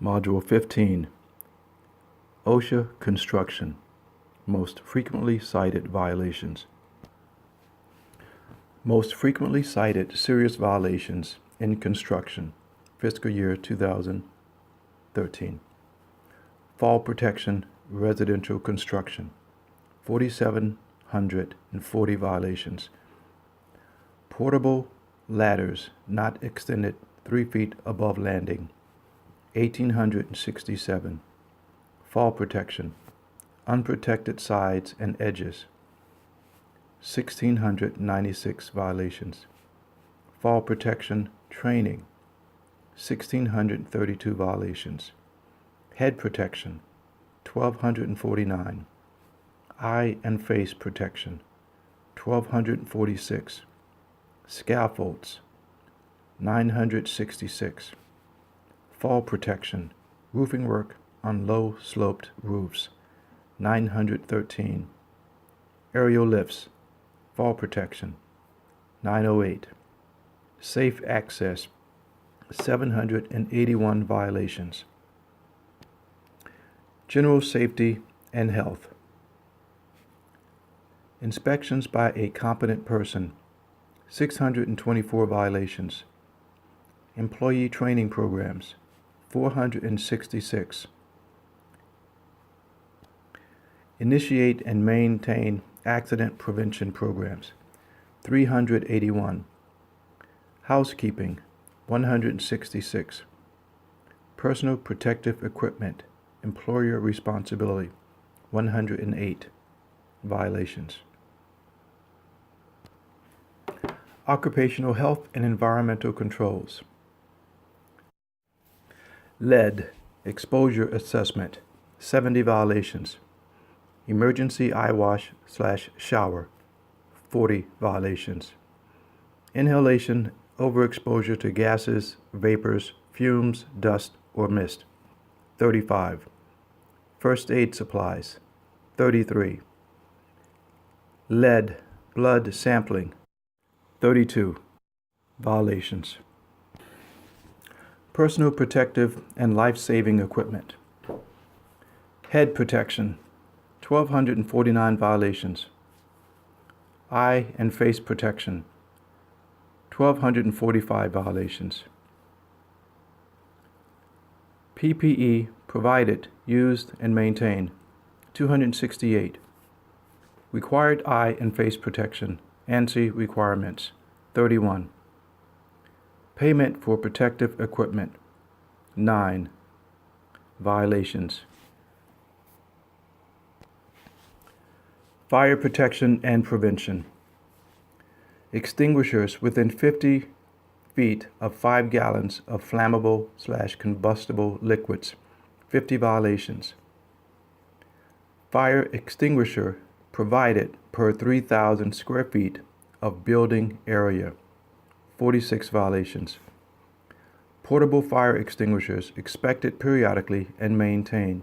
Module 15, OSHA Construction, Most Frequently Cited Violations. Most frequently cited serious violations in construction, fiscal year 2013. Fall protection, residential construction, 4,740 violations. Portable ladders not extended 3 feet above landing, 1,867. Fall protection, unprotected sides and edges, 1,696 violations. Fall protection training, 1,632 violations. Head protection, 1,249. Eye and face protection, 1,246. Scaffolds, 966. Fall protection, roofing work on low sloped roofs, 913. Aerial lifts, fall protection, 908. Safe access, 781 violations. General safety and health. Inspections by a competent person, 624 violations. Employee training programs, 466. Initiate and maintain accident prevention programs, 381. Housekeeping, 166. Personal protective equipment, employer responsibility, 108 violations. Occupational health and environmental controls. Lead exposure assessment, 70 violations. Emergency eye wash/shower, 40 violations. Inhalation overexposure to gases, vapors, fumes, dust, or mist, 35. First aid supplies, 33. Lead blood sampling, 32 violations. Personal protective and life-saving equipment. Head protection, 1,249 violations. Eye and face protection, 1,245 violations. PPE provided, used, and maintained, 268. Required eye and face protection, ANSI requirements, 31. Payment for protective equipment, 9 violations. Fire protection and prevention. Extinguishers within 50 feet of 5 gallons of flammable/combustible liquids, 50 violations. Fire extinguisher provided per 3,000 square feet of building area, 46 violations. Portable fire extinguishers inspected periodically and maintained,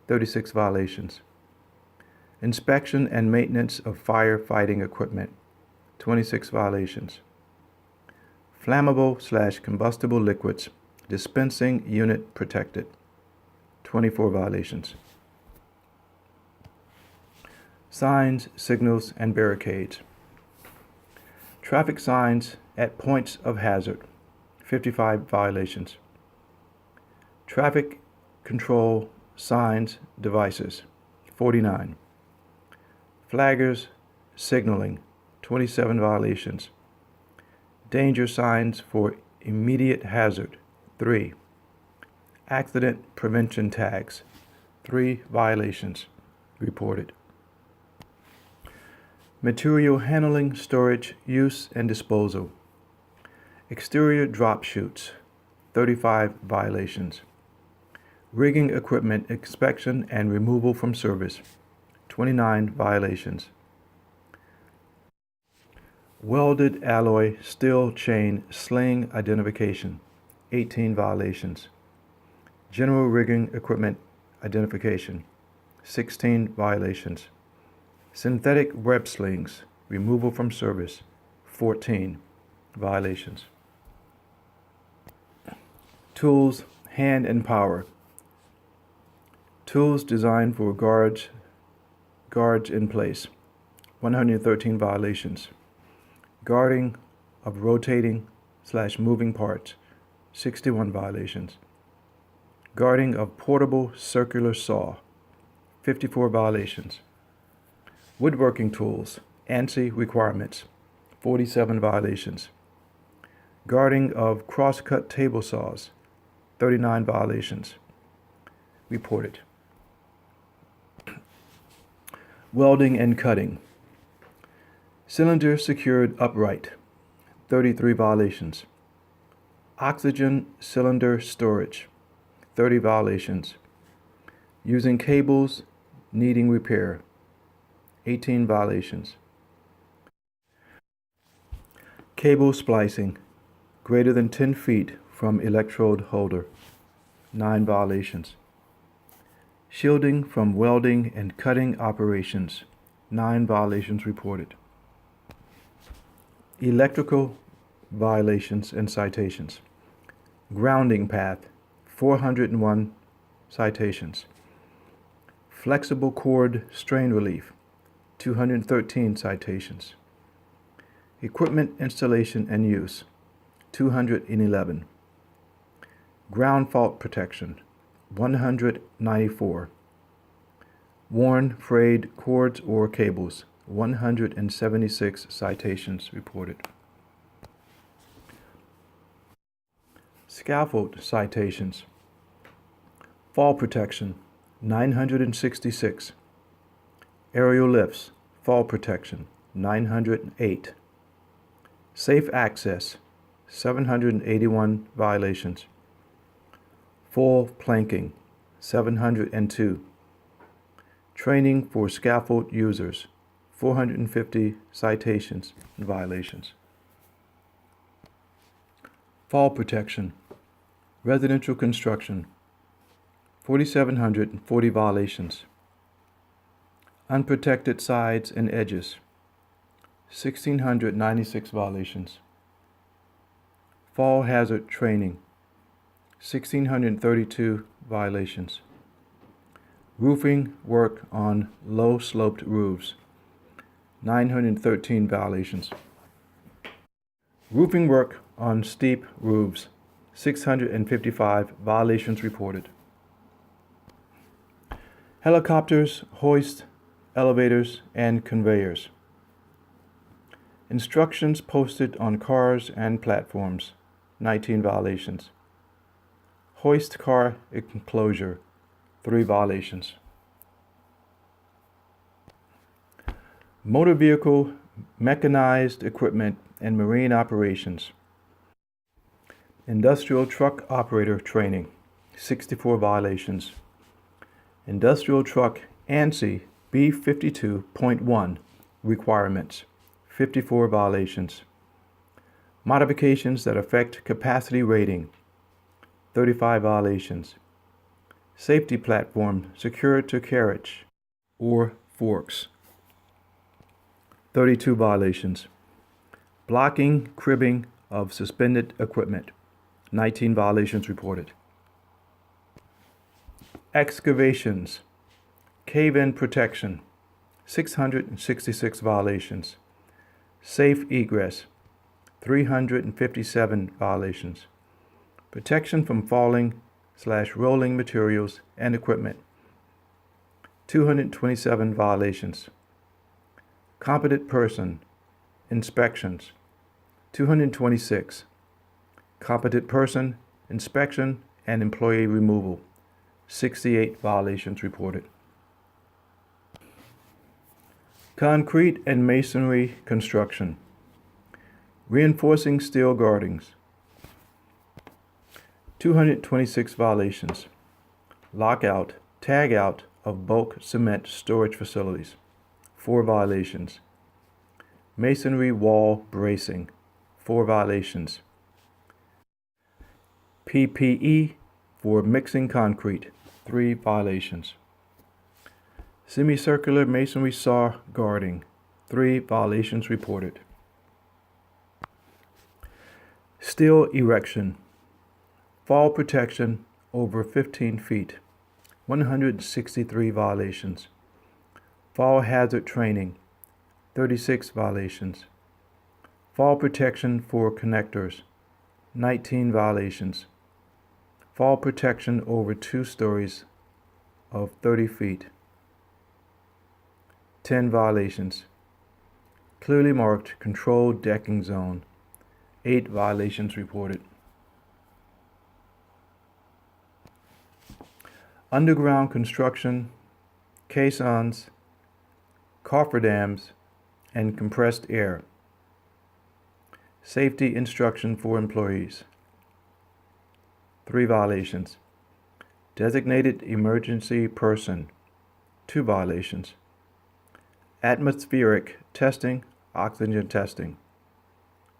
36 violations. Inspection and maintenance of firefighting equipment, 26 violations. Flammable/combustible liquids dispensing unit protected, 24 violations. Signs, signals, and barricades. Traffic signs at points of hazard, 55 violations. Traffic control signs devices, 49. Flaggers signaling, 27 violations. Danger signs for immediate hazard, 3. Accident prevention tags, 3 violations reported. Material handling, storage, use, and disposal. Exterior drop chutes, 35 violations. Rigging equipment inspection and removal from service, 29 violations. Welded alloy steel chain sling identification, 18 violations. General rigging equipment identification, 16 violations. Synthetic web slings, removal from service, 14 violations. Tools hand and power. Tools designed for guards in place, 113 violations. Guarding of rotating/moving parts, 61 violations. Guarding of portable circular saw, 54 violations. Woodworking tools, ANSI requirements, 47 violations. Guarding of cross-cut table saws, 39 violations. Reported. Welding and cutting. Cylinder secured upright, 33 violations. Oxygen cylinder storage, 30 violations. Using cables needing repair, 18 violations. Cable splicing, greater than 10 feet from electrode holder, 9 violations. Shielding from welding and cutting operations, 9 violations reported. Electrical violations and citations. Grounding path, 401 citations. Flexible cord strain relief, 213 citations. Equipment installation and use, 211. Ground fault protection, 194. Worn, frayed cords or cables, 176 citations reported. Scaffold citations. Fall protection, 966. Aerial lifts, fall protection, 908. Safe access, 781 violations. Full planking, 702. Training for scaffold users, 450 citations and violations. Fall protection. Residential construction, 4,740 violations. Unprotected sides and edges, 1,696 violations. Fall hazard training, 1,632 violations. Roofing work on low-sloped roofs, 913 violations. Roofing work on steep roofs, 655 violations reported. Helicopters, hoists, elevators, and conveyors. Instructions posted on cars and platforms, 19 violations. Hoist car enclosure, 3 violations. Motor vehicle, mechanized equipment, and marine operations. Industrial truck operator training, 64 violations. Industrial truck ANSI B52.1 requirements, 54 violations. Modifications that affect capacity rating, 35 violations. Safety platform secured to carriage or forks, 32 violations. Blocking, cribbing of suspended equipment, 19 violations reported. Excavations, cave-in protection, 666 violations. Safe egress, 357 violations. Protection from falling/rolling materials and equipment, 227 violations. Competent person, inspections, 226. Competent person, inspection, and employee removal, 68 violations reported. Concrete and masonry construction. Reinforcing steel guardings, 226 violations. Lockout, tagout of bulk cement storage facilities, 4 violations. Masonry wall bracing, 4 violations. PPE for mixing concrete, 3 violations. Semicircular masonry saw guarding, 3 violations reported. Steel erection, fall protection over 15 feet, 163 violations. Fall hazard training, 36 violations. Fall protection for connectors, 19 violations. Fall protection over 2 stories of 30 feet, 10 violations. Clearly marked controlled decking zone, 8 violations reported. Underground construction, caissons, cofferdams, and compressed air. Safety instruction for employees, 3 violations. Designated emergency person, 2 violations. Atmospheric testing, oxygen testing,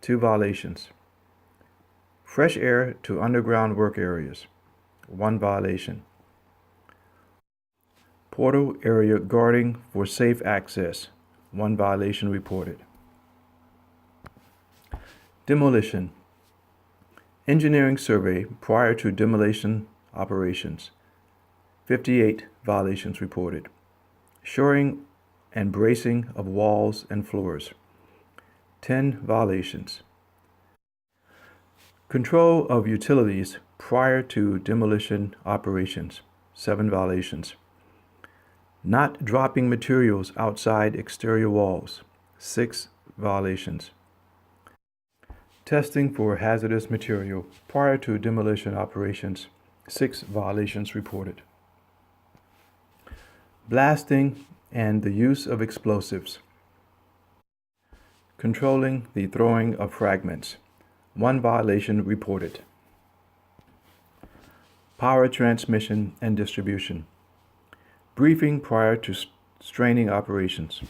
2 violations. Fresh air to underground work areas, 1 violation. Portal area guarding for safe access, 1 violation reported. Demolition. Engineering survey prior to demolition operations, 58 violations reported. Shoring and bracing of walls and floors, 10 violations. Control of utilities prior to demolition operations, 7 violations. Not dropping materials outside exterior walls, 6 violations. Testing for hazardous material prior to demolition operations, 6 violations reported. Blasting and the use of explosives. Controlling the throwing of fragments, 1 violation reported. Power transmission and distribution. Briefing prior to straining operations,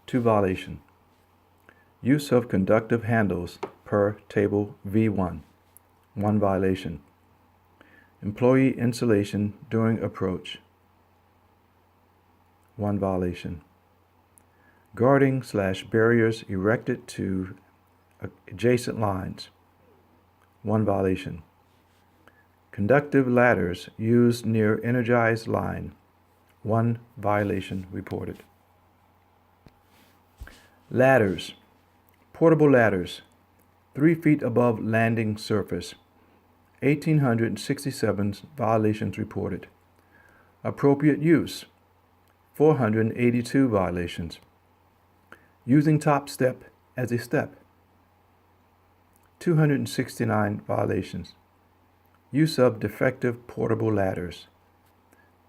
2 violation. Use of conductive handles per table V1, 1 violation. Employee insulation during approach, 1 violation. Guarding/barriers erected to adjacent lines, 1 violation. Conductive ladders used near energized line, 1 violation reported. Ladders. Portable ladders, 3 feet above landing surface, 1,867 violations reported. Appropriate use, 482 violations. Using top step as a step, 269 violations. Use of defective portable ladders,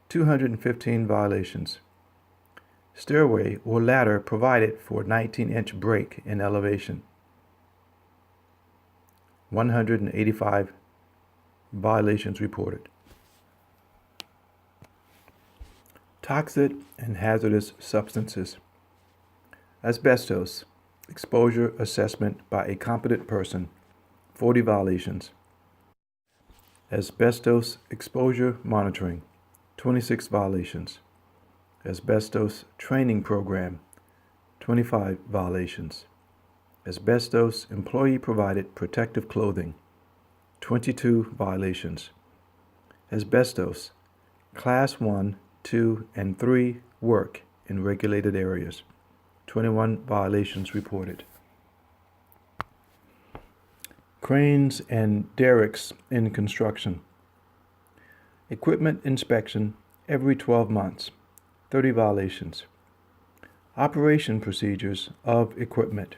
215 violations. Stairway or ladder provided for 19-inch break in elevation, 185 violations reported. Toxic and hazardous substances. Asbestos exposure assessment by a competent person, 40 violations. Asbestos exposure monitoring, 26 violations. Asbestos training program, 25 violations. Asbestos employee provided protective clothing, 22 violations. Asbestos class 1, 2, and 3 work in regulated areas, 21 violations reported. Cranes and derricks in construction. Equipment inspection every 12 months, 30 violations. Operation procedures of equipment,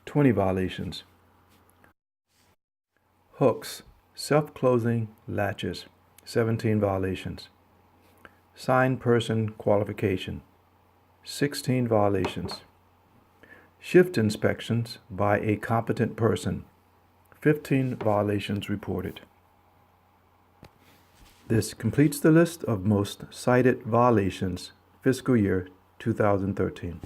20 violations. Hooks, self-closing latches, 17 violations. Signed person qualification, 16 violations. Shift inspections by a competent person, 15 violations reported. This completes the list of most cited violations fiscal year 2013.